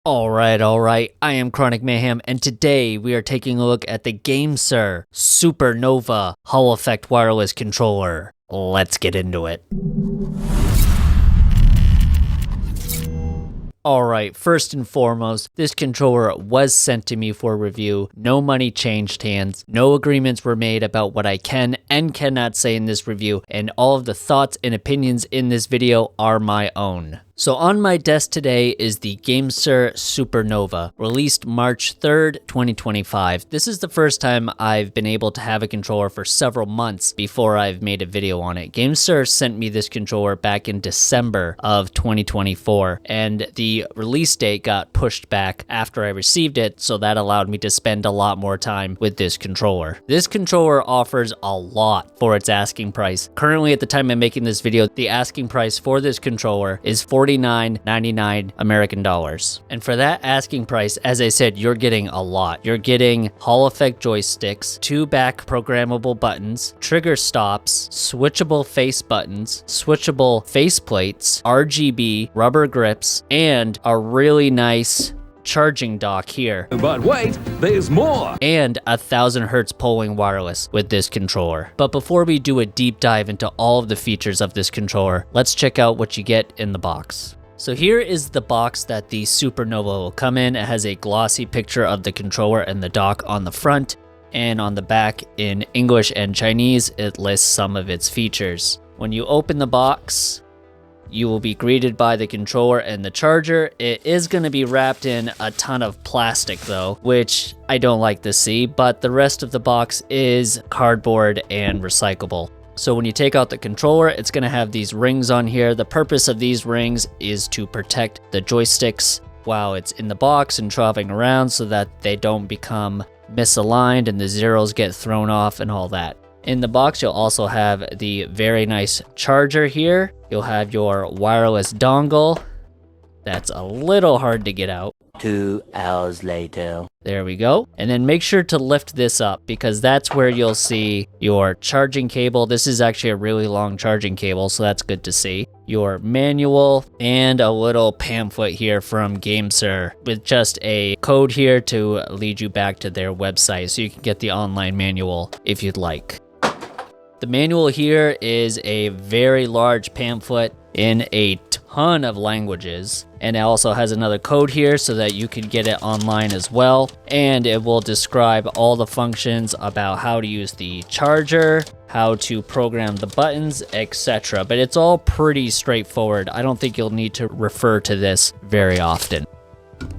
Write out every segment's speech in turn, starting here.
Alright, I am Chronic Mayhem, and today we are taking a look at the GameSir Super Nova Hall Effect Wireless Controller. Let's get into it. Alright, first and foremost, this controller was sent to me for review. No money changed hands. No agreements were made about what I can and cannot say in this review, and all of the thoughts and opinions in this video are my own. So on my desk today is the GameSir Super Nova, released March 3rd, 2025. This is the first time I've been able to have a controller for several months before I've made a video on it. GameSir sent me this controller back in December of 2024, and the release date got pushed back after I received it, so that allowed me to spend a lot more time with this controller. This controller offers a lot for its asking price. Currently, at the time I'm making this video, the asking price for this controller is $49.99 American dollars. And for that asking price, as I said, you're getting a lot. You're getting Hall Effect joysticks, 2 back programmable buttons, trigger stops, switchable face buttons, switchable faceplates, RGB, rubber grips, and a really nice charging dock here. But wait, there's more! And 1000 Hertz polling wireless with this controller. But before we do a deep dive into all of the features of this controller, let's check out what you get in the box. So here is the box that the Super Nova will come in. It has a glossy picture of the controller and the dock on the front, and on the back in English and Chinese, it lists some of its features. When you open the box, you will be greeted by the controller and the charger. It is going to be wrapped in a ton of plastic though, which I don't like to see, but the rest of the box is cardboard and recyclable. So when you take out the controller, it's going to have these rings on here. The purpose of these rings is to protect the joysticks while it's in the box and traveling around so that they don't become misaligned and the zeros get thrown off and all that. In the box, you'll also have the very nice charger here. You'll have your wireless dongle. That's a little hard to get out. 2 hours later. There we go. And then make sure to lift this up because that's where you'll see your charging cable. This is actually a really long charging cable, so that's good to see. Your manual and a little pamphlet here from GameSir with just a code here to lead you back to their website so you can get the online manual if you'd like. The manual here is a very large pamphlet in a ton of languages, and it also has another code here so that you can get it online as well, and it will describe all the functions about how to use the charger, how to program the buttons, etc. But it's all pretty straightforward. I don't think you'll need to refer to this very often.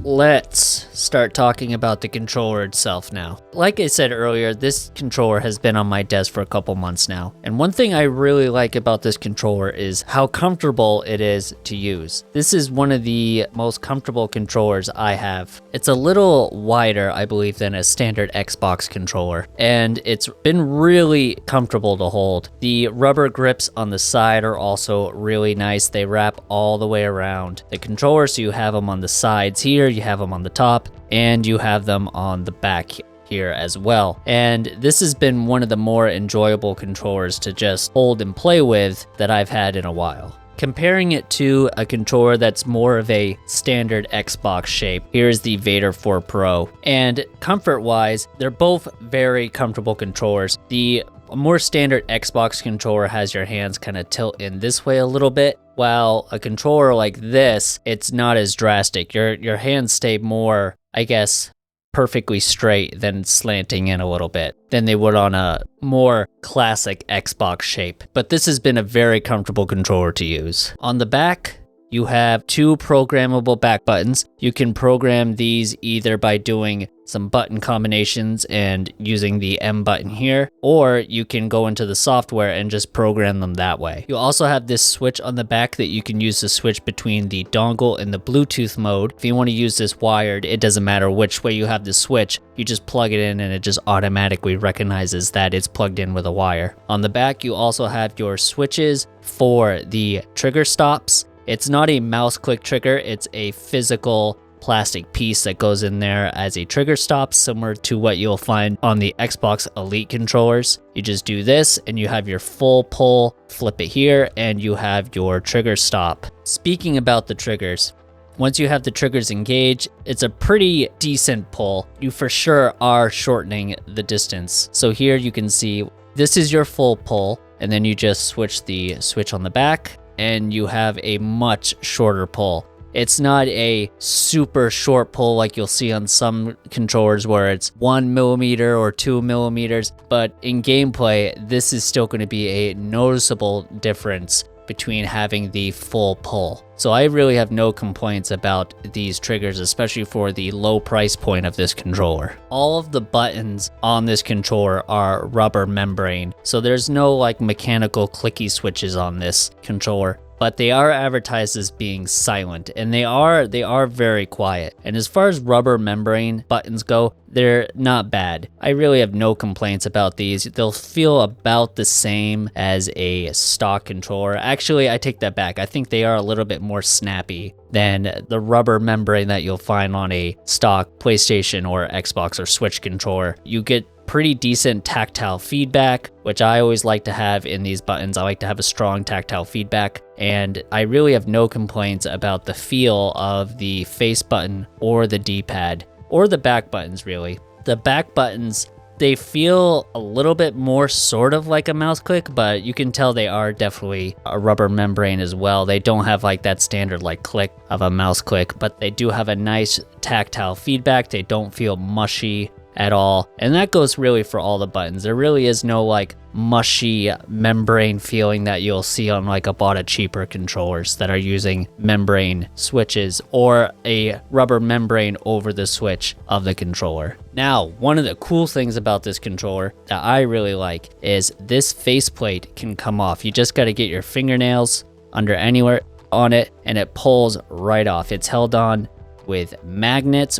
Let's start talking about the controller itself now. Like I said earlier, this controller has been on my desk for a couple months now. And one thing I really like about this controller is how comfortable it is to use. This is one of the most comfortable controllers I have. It's a little wider, I believe, than a standard Xbox controller. And it's been really comfortable to hold. The rubber grips on the side are also really nice. They wrap all the way around the controller, so you have them on the sides here, you have them on the top, and you have them on the back here as well. And this has been one of the more enjoyable controllers to just hold and play with that I've had in a while. Comparing it to a controller that's more of a standard Xbox shape, here's the Vader 4 Pro. And comfort-wise, they're both very comfortable controllers. The more standard Xbox controller has your hands kind of tilt in this way a little bit, while a controller like this, it's not as drastic. Your hands stay more, I guess, perfectly straight than slanting in a little bit than they would on a more classic Xbox shape. But this has been a very comfortable controller to use. On the back, you have 2 programmable back buttons. You can program these either by doing some button combinations and using the M button here, or you can go into the software and just program them that way. You also have this switch on the back that you can use to switch between the dongle and the Bluetooth mode. If you want to use this wired, it doesn't matter which way you have the switch. You just plug it in and it just automatically recognizes that it's plugged in with a wire. On the back, you also have your switches for the trigger stops. It's not a mouse click trigger, it's a physical plastic piece that goes in there as a trigger stop, similar to what you'll find on the Xbox Elite controllers. You just do this and you have your full pull, flip it here, and you have your trigger stop. Speaking about the triggers, Once you have the triggers engaged, it's a pretty decent pull. You for sure are shortening the distance. So here you can see this is your full pull, and then you just switch the switch on the back and you have a much shorter pull. It's not a super short pull like you'll see on some controllers where it's 1 millimeter or 2 millimeters, but in gameplay, this is still going to be a noticeable difference between having the full pull. So I really have no complaints about these triggers, especially for the low price point of this controller. All of the buttons on this controller are rubber membrane, so there's no like mechanical clicky switches on this controller. But they are advertised as being silent, and they are very quiet. And as far as rubber membrane buttons go, they're not bad. I really have no complaints about these. They'll feel about the same as a stock controller. Actually, I take that back. I think they are a little bit more snappy than the rubber membrane that you'll find on a stock PlayStation or Xbox or Switch controller. You get pretty decent tactile feedback, which I always like to have in these buttons. I like to have a strong tactile feedback, and I really have no complaints about the feel of the face button or the D-pad or the back buttons really. The back buttons, they feel a little bit more sort of like a mouse click, but you can tell they are definitely a rubber membrane as well. They don't have like that standard like click of a mouse click, but they do have a nice tactile feedback. They don't feel mushy at all, and that goes really for all the buttons. There really is no like mushy membrane feeling that you'll see on like a lot of cheaper controllers that are using membrane switches or a rubber membrane over the switch of the controller. Now, one of the cool things about this controller that I really like is this faceplate can come off. You just got to get your fingernails under anywhere on it and it pulls right off. It's held on with magnets.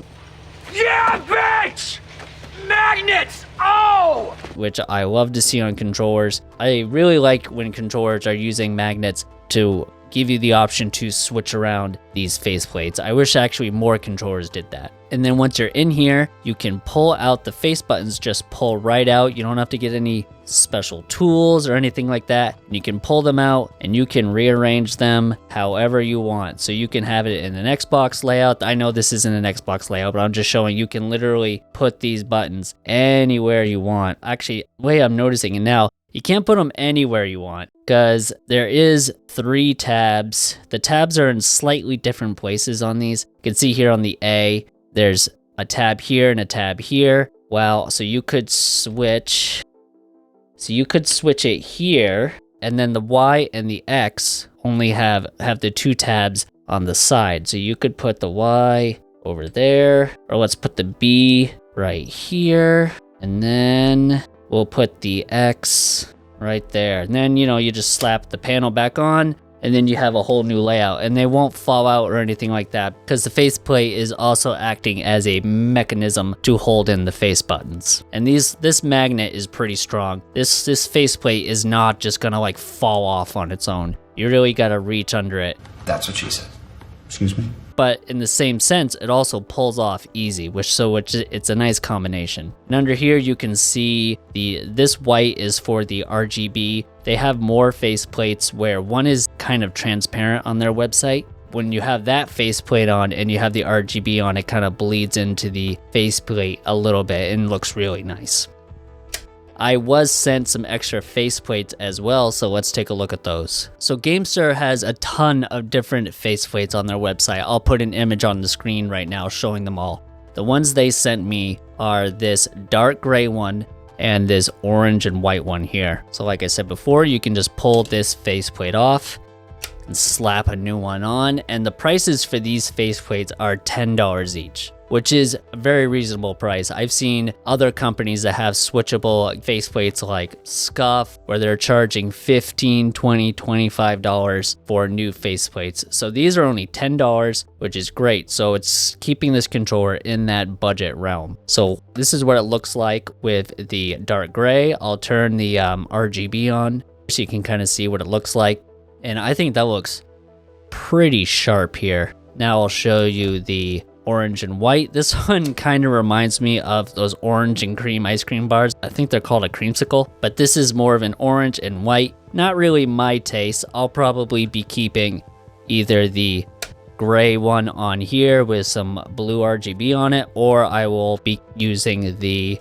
Yeah, bitch! Magnets! Oh! Which I love to see on controllers. I really like when controllers are using magnets to give you the option to switch around these faceplates. I wish actually more controllers did that. And then once you're in here, you can pull out the face buttons, just pull right out. You don't have to get any special tools or anything like that. You can pull them out and you can rearrange them however you want. So you can have it in an Xbox layout. I know this isn't an Xbox layout, but I'm just showing you can literally put these buttons anywhere you want. Actually, the way I'm noticing it now, you can't put them anywhere you want because there is 3 tabs. The tabs are in slightly different places on these. You can see here on the A, there's a tab here and a tab here. Well, so you could switch. So you could switch it here, and then the Y and the X only have the 2 tabs on the side. So you could put the Y over there, or let's put the B right here, and then we'll put the X right there. And then, you just slap the panel back on, and then you have a whole new layout, and they won't fall out or anything like that because the faceplate is also acting as a mechanism to hold in the face buttons. And this magnet is pretty strong. This faceplate is not just gonna like fall off on its own. You really gotta reach under it. That's what she said. Excuse me? But in the same sense, it also pulls off easy, which it's a nice combination. And under here, you can see this white is for the RGB. They have more faceplates where one is kind of transparent on their website. When you have that faceplate on and you have the RGB on, it kind of bleeds into the faceplate a little bit and looks really nice. I was sent some extra faceplates as well, so let's take a look at those. So GameSir has a ton of different faceplates on their website. I'll put an image on the screen right now showing them all. The ones they sent me are this dark gray one and this orange and white one here. So like I said before, you can just pull this faceplate off and slap a new one on, and the prices for these faceplates are $10 each, which is a very reasonable price. I've seen other companies that have switchable faceplates like Scuff, where they're charging $15, $20, $25 for new faceplates. So these are only $10, which is great. So it's keeping this controller in that budget realm. So this is what it looks like with the dark gray. I'll turn the RGB on so you can kind of see what it looks like. And I think that looks pretty sharp here. Now I'll show you the orange and white. This one kind of reminds me of those orange and cream ice cream bars. I think they're called a creamsicle, but this is more of an orange and white. Not really my taste. I'll probably be keeping either the gray one on here with some blue RGB on it, or I will be using the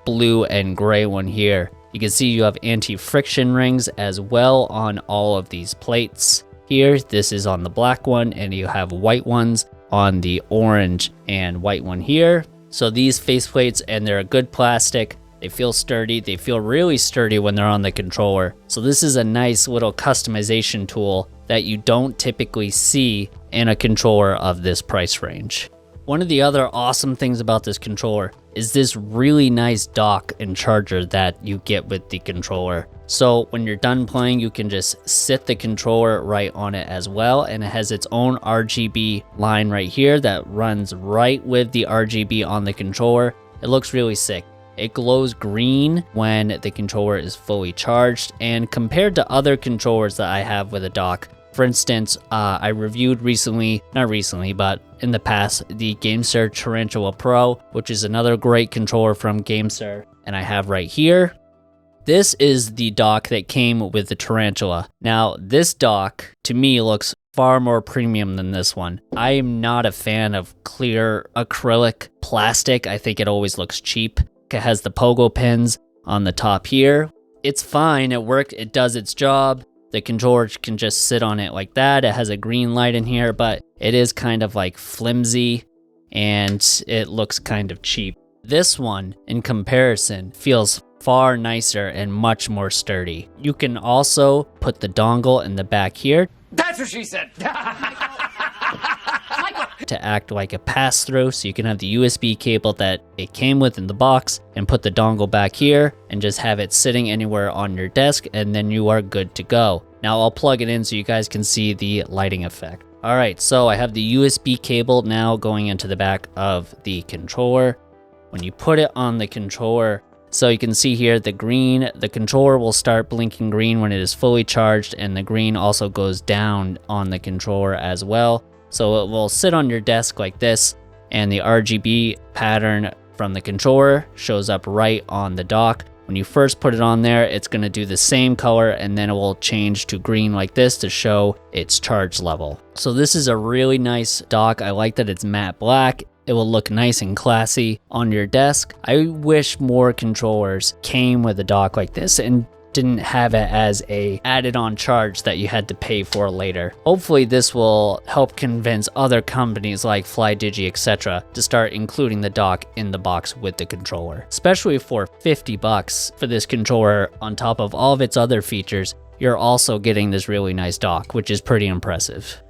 blue and gray one here. You can see you have anti-friction rings as well on all of these plates here. This is on the black one, and you have white ones on the orange and white one here. So these faceplates, and they're a good plastic. They feel sturdy. They feel really sturdy when they're on the controller. So this is a nice little customization tool that you don't typically see in a controller of this price range. One of the other awesome things about this controller is this really nice dock and charger that you get with the controller. So when you're done playing, you can just sit the controller right on it as well. And it has its own RGB line right here that runs right with the RGB on the controller. It looks really sick. It glows green when the controller is fully charged, and compared to other controllers that I have with a dock, for instance, I reviewed not recently, but in the past, the GameSir Tarantula Pro, which is another great controller from GameSir, and I have right here. This is the dock that came with the Tarantula. Now, this dock, to me, looks far more premium than this one. I am not a fan of clear acrylic plastic. I think it always looks cheap. It has the pogo pins on the top here. It's fine, it does its job. The controller can just sit on it like that. It has a green light in here, but it is kind of like flimsy and it looks kind of cheap. This one, in comparison, feels far nicer and much more sturdy. You can also put the dongle in the back here. That's what she said. To act like a pass-through, so you can have the USB cable that it came with in the box and put the dongle back here and just have it sitting anywhere on your desk, and then you are good to go. Now I'll plug it in so you guys can see the lighting effect. All right, so I have the USB cable now going into the back of the controller. When you put it on the controller, so you can see here the controller will start blinking green when it is fully charged, and the green also goes down on the controller as well. So it will sit on your desk like this, and the RGB pattern from the controller shows up right on the dock. When you first put it on there, it's going to do the same color, and then it will change to green like this to show its charge level. So this is a really nice dock. I like that it's matte black. It will look nice and classy on your desk. I wish more controllers came with a dock like this and didn't have it as a added on charge that you had to pay for later. Hopefully this will help convince other companies like FlyDigi, etc. to start including the dock in the box with the controller. Especially for $50 for this controller, on top of all of its other features, you're also getting this really nice dock, which is pretty impressive.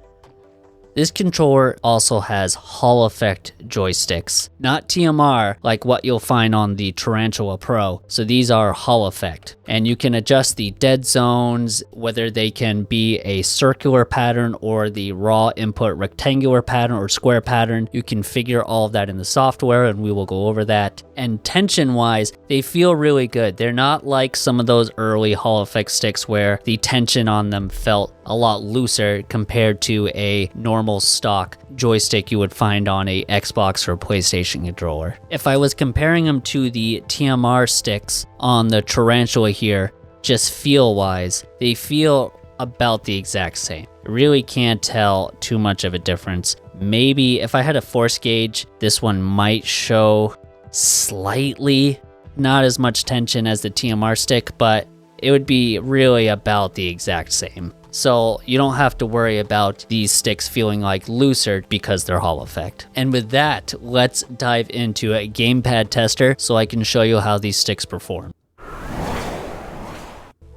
This controller also has Hall effect joysticks, not TMR like what you'll find on the Tarantula Pro. So these are Hall effect, and you can adjust the dead zones, whether they can be a circular pattern or the raw input rectangular pattern or square pattern. You can figure all of that in the software, and we will go over that. And tension wise, they feel really good. They're not like some of those early Hall effect sticks where the tension on them felt a lot looser compared to a normal stock joystick you would find on a Xbox or PlayStation controller. If I was comparing them to the TMR sticks on the Tarantula here, just feel wise, they feel about the exact same. I really can't tell too much of a difference. Maybe if I had a force gauge, this one might show slightly not as much tension as the TMR stick, but it would be really about the exact same. So you don't have to worry about these sticks feeling like looser because they're Hall effect. And with that, let's dive into a gamepad tester so I can show you how these sticks perform.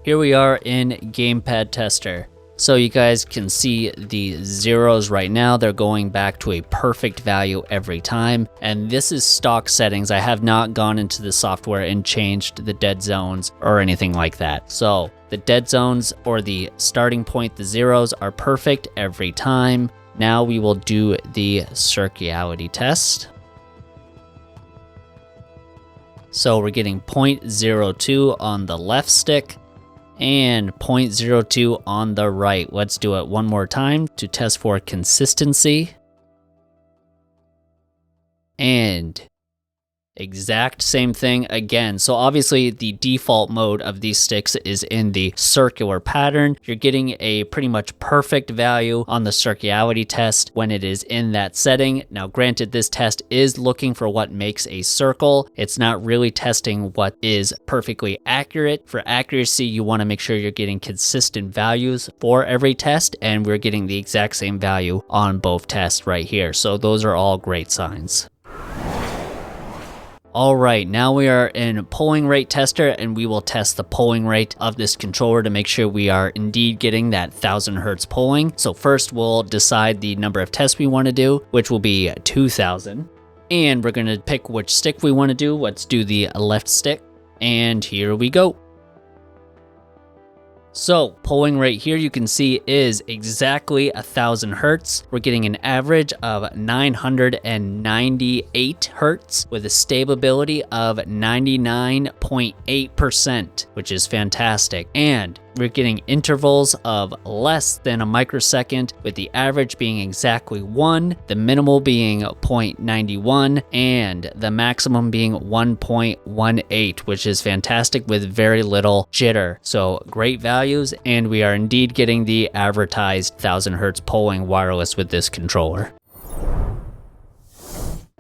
Here we are in gamepad tester. So you guys can see the zeros right now. They're going back to a perfect value every time. And this is stock settings. I have not gone into the software and changed the dead zones or anything like that. So the dead zones or the starting point, the zeros, are perfect every time. Now we will do the circularity test. So we're getting 0.02 on the left stick and 0.02 on the right. Let's do it one more time to test for consistency. And Exact same thing again. So obviously the default mode of these sticks is in the circular pattern. You're getting a pretty much perfect value on the circularity test when it is in that setting. Now granted, this test is looking for what makes a circle. It's not really testing what is perfectly accurate. For accuracy, you want to make sure you're getting consistent values for every test, and we're getting the exact same value on both tests right here. So those are all great signs. All right, now we are in polling rate tester, and we will test the polling rate of this controller to make sure we are indeed getting that 1000 hertz polling. So first we'll decide the number of tests we want to do, which will be 2000. And we're going to pick which stick we want to do. Let's do the left stick. And here we go. So polling rate here you can see is exactly 1000 hertz. We're getting an average of 998 hertz with a stability of 99.8%, which is fantastic. And we're getting intervals of less than a microsecond, with the average being exactly 1, the minimal being 0.91, and the maximum being 1.18, which is fantastic with very little jitter. So great values, and we are indeed getting the advertised 1000 hertz polling wireless with this controller.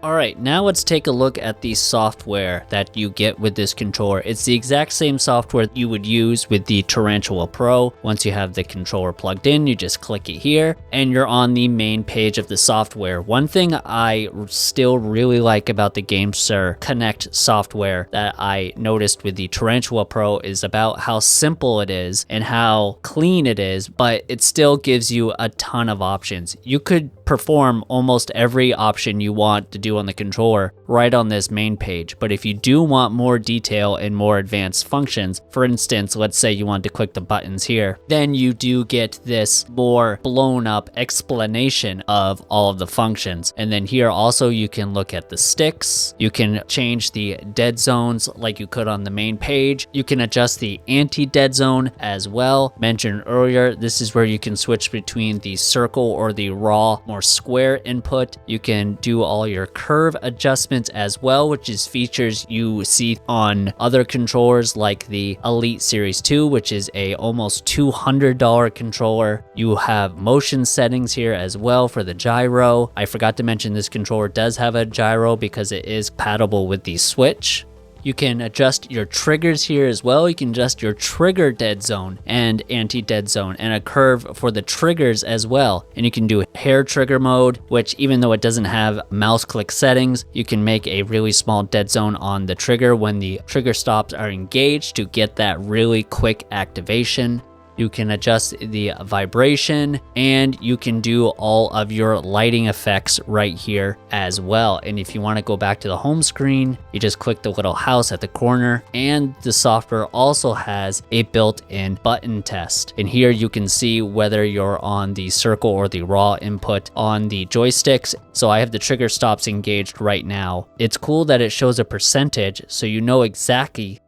All right, now let's take a look at the software that you get with this controller. It's the exact same software you would use with the Tarantula Pro. Once you have the controller plugged in, you just click it here and you're on the main page of the software. One thing I still really like about the GameSir Connect software that I noticed with the Tarantula Pro is about how simple it is and how clean it is, but it still gives you a ton of options. You could perform almost every option you want to do on the controller right on this main page. But if you do want more detail and more advanced functions, for instance, let's say you want to click the buttons here, then you do get this more blown up explanation of all of the functions. And then here also you can look at the sticks, you can change the dead zones like you could on the main page, you can adjust the anti-dead zone as well. Mentioned earlier, this is where you can switch between the circle or the raw, more square input. You can do all your curve adjustments as well, which is features you see on other controllers like the Elite Series 2, which is a almost $200 controller. You have motion settings here as well for the gyro. I forgot to mention this controller does have a gyro because it is compatible with the Switch. You can adjust your triggers here as well. You can adjust your trigger dead zone and anti-dead zone and a curve for the triggers as well. And you can do hair trigger mode, which even though it doesn't have mouse click settings, you can make a really small dead zone on the trigger when the trigger stops are engaged to get that really quick activation. You can adjust the vibration and you can do all of your lighting effects right here as well. And if you want to go back to the home screen, you just click the little house at the corner, and the software also has a built-in button test. And here you can see whether you're on the circle or the raw input on the joysticks. So I have the trigger stops engaged right now. It's cool that it shows a percentage so you know exactly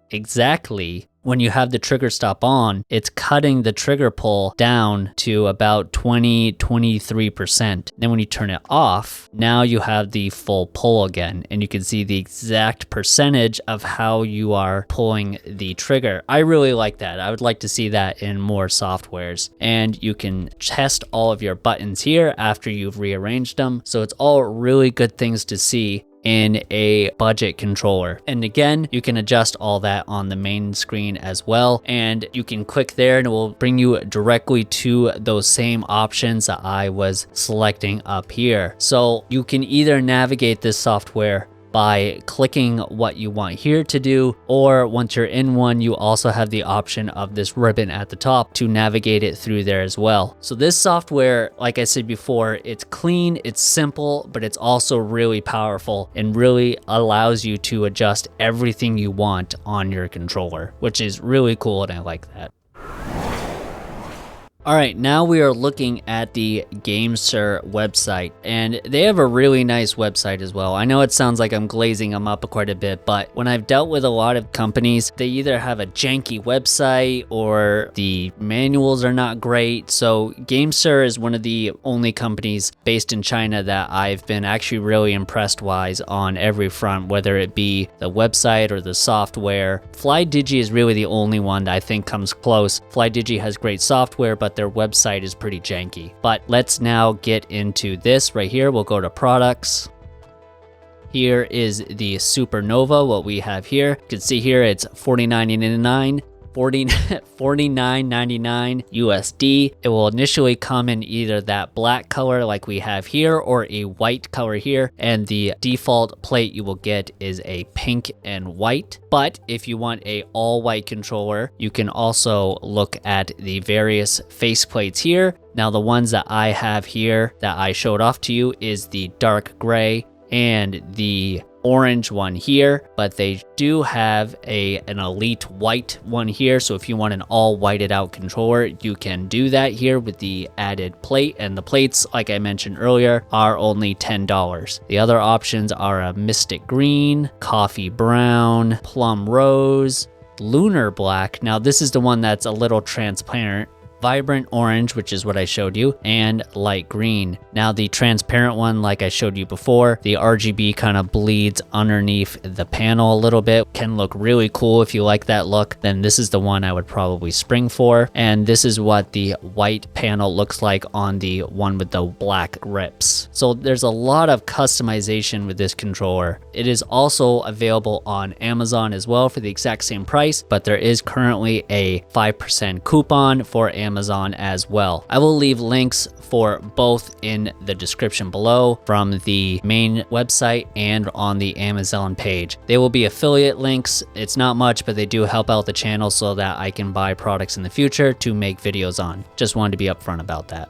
when you have the trigger stop on, it's cutting the trigger pull down to about 23%. Then when you turn it off, now you have the full pull again, and you can see the exact percentage of how you are pulling the trigger. I really like that. I would like to see that in more softwares. And you can test all of your buttons here after you've rearranged them. So it's all really good things to see in a budget controller. And again, you can adjust all that on the main screen as well. And you can click there and it will bring you directly to those same options that I was selecting up here. So you can either navigate this software by clicking what you want here to do, or once you're in one, you also have the option of this ribbon at the top to navigate it through there as well. So this software, like I said before, it's clean, it's simple, but it's also really powerful and really allows you to adjust everything you want on your controller, which is really cool, and I like that. All right, now we are looking at the GameSir website, and they have a really nice website as well. I know it sounds like I'm glazing them up quite a bit, but when I've dealt with a lot of companies, they either have a janky website or the manuals are not great. So GameSir is one of the only companies based in China that I've been actually really impressed wise on every front, whether it be the website or the software. FlyDigi is really the only one that I think comes close. FlyDigi has great software, but their website is pretty janky. But let's now get into this right here. We'll go to products. Here is the Super Nova, what we have here. You can see here it's $49.99. $49.99 USD. It will initially come in either that black color like we have here or a white color here, and the default plate you will get is a pink and white. But if you want a all white controller, you can also look at the various faceplates here. Now the ones that I have here that I showed off to you is the dark gray and the orange one here, but they do have an elite white one here. So if you want an all whited out controller, you can do that here with the added plate, and the plates, like I mentioned earlier, are only $10. The other options are a mystic green, coffee brown, plum rose, lunar black. Now this is the one that's a little transparent, vibrant orange, which is what I showed you, and light green. Now the transparent one, like I showed you before, the RGB kind of bleeds underneath the panel a little bit. Can look really cool if you like that look. Then this is the one I would probably spring for. And this is what the white panel looks like on the one with the black grips. So there's a lot of customization with this controller. It is also available on Amazon as well for the exact same price, but there is currently a 5% coupon for Amazon as well. I will leave links for both in the description below from the main website and on the Amazon page. They will be affiliate links. It's not much, but they do help out the channel so that I can buy products in the future to make videos on. Just wanted to be upfront about that.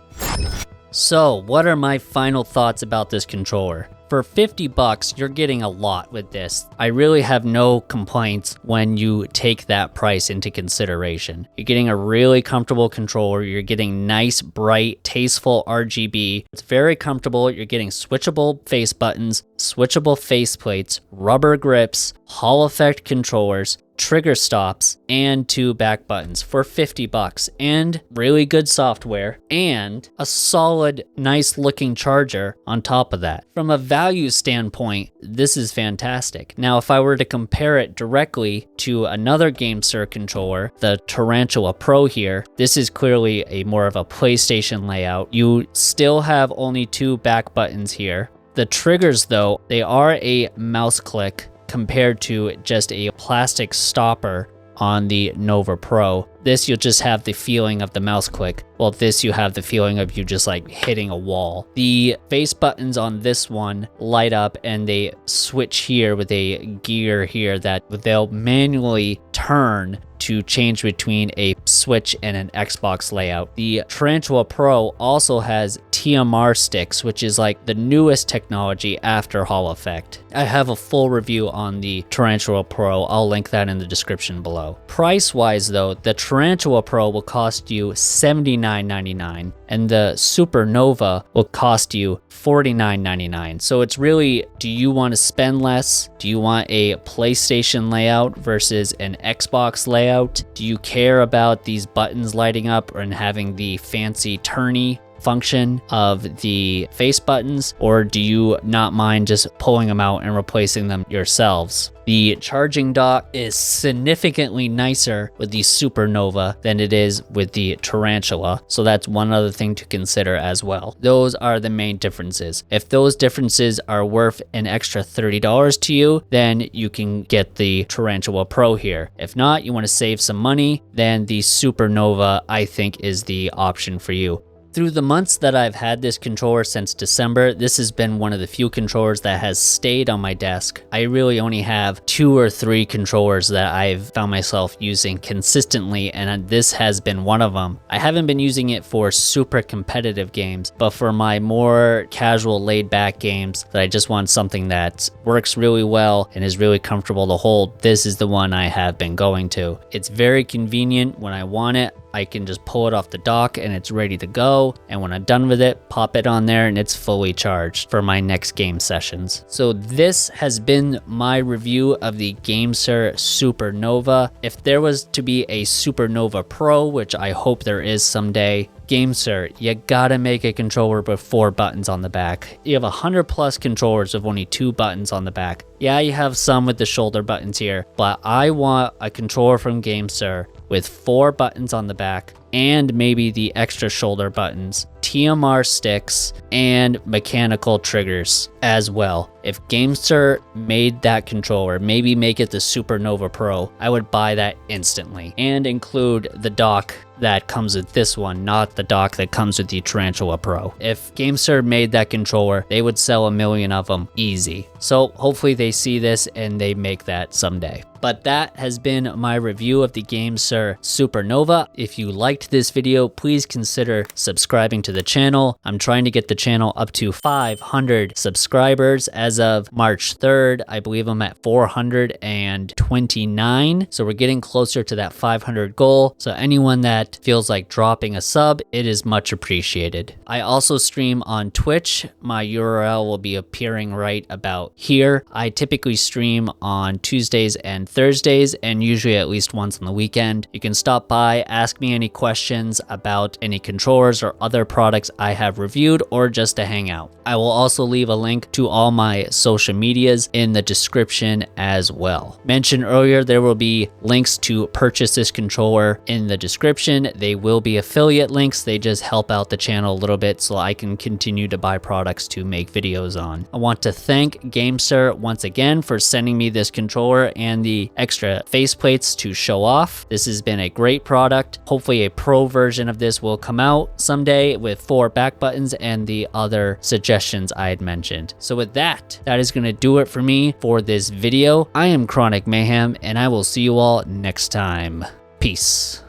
So what are my final thoughts about this controller? For 50 bucks, you're getting a lot with this. I really have no complaints when you take that price into consideration. You're getting a really comfortable controller. You're getting nice, bright, tasteful RGB. It's very comfortable. You're getting switchable face buttons, switchable face plates, rubber grips, Hall effect controllers, trigger stops, and 2 back buttons for 50 bucks, and really good software, and a solid, nice looking charger on top of that. From a value standpoint, this is fantastic. Now, if I were to compare it directly to another GameSir controller, the Tarantula Pro here, this is clearly a more of a PlayStation layout. You still have only 2 back buttons here. The triggers though, they are a mouse click compared to just a plastic stopper on the Nova Pro. This, you'll just have the feeling of the mouse click. Well, this, you have the feeling of you just like hitting a wall. The face buttons on this one light up and they switch here with a gear here that they'll manually turn to change between a Switch and an Xbox layout. The Tarantula Pro also has TMR sticks, which is like the newest technology after Hall effect. I have a full review on the Tarantula Pro. I'll link that in the description below. Price-wise though, the Tarantula Pro will cost you $79.99 and the Super Nova will cost you $49.99. So it's really, do you want to spend less? Do you want a PlayStation layout versus an Xbox layout? Do you care about these buttons lighting up and having the fancy turny function of the face buttons, or do you not mind just pulling them out and replacing them yourselves? The charging dock is significantly nicer with the Super Nova than it is with the Tarantula, so that's one other thing to consider as well. Those are the main differences. If those differences are worth an extra $30 to you, then you can get the Tarantula Pro here. If not, you want to save some money, then the Super Nova, I think, is the option for you. Through the months that I've had this controller since December, this has been one of the few controllers that has stayed on my desk. I really only have 2 or 3 controllers that I've found myself using consistently, and this has been one of them. I haven't been using it for super competitive games, but for my more casual laid back games that I just want something that works really well and is really comfortable to hold, this is the one I have been going to. It's very convenient when I want it. I can just pull it off the dock and it's ready to go. And when I'm done with it, pop it on there and it's fully charged for my next game sessions. So this has been my review of the GameSir Super Nova. If there was to be a Super Nova Pro, which I hope there is someday, GameSir, you gotta make a controller with 4 buttons on the back. You have 100 plus controllers with only 2 buttons on the back. Yeah, you have some with the shoulder buttons here, but I want a controller from GameSir with 4 buttons on the back and maybe the extra shoulder buttons, TMR sticks, and mechanical triggers as well. If GameSir made that controller, maybe make it the Super Nova Pro, I would buy that instantly and include the dock that comes with this one, not the dock that comes with the Tarantula Pro. If GameSir made that controller, they would sell 1 million of them easy. So hopefully they see this and they make that someday. But that has been my review of the GameSir Super Nova. If you liked this video, please consider subscribing to the channel. I'm trying to get the channel up to 500 subscribers as of March 3rd. I believe I'm at 429. So we're getting closer to that 500 goal. So anyone that feels like dropping a sub, it is much appreciated. I also stream on Twitch. My URL will be appearing right about here. I typically stream on Tuesdays and Thursdays, and usually at least once on the weekend. You can stop by, ask me any questions about any controllers or other products I have reviewed, or just to hang out. I will also leave a link to all my social medias in the description as well. Mentioned earlier, there will be links to purchase this controller in the description. They will be affiliate links. They just help out the channel a little bit so I can continue to buy products to make videos on. I want to thank GameSir once again for sending me this controller and the extra faceplates to show off. This has been a great product. Hopefully a pro version of this will come out someday with 4 back buttons and the other suggestions I had mentioned. So with that is going to do it for me for this video. I am Chronic Mayhem and I will see you all next time. Peace.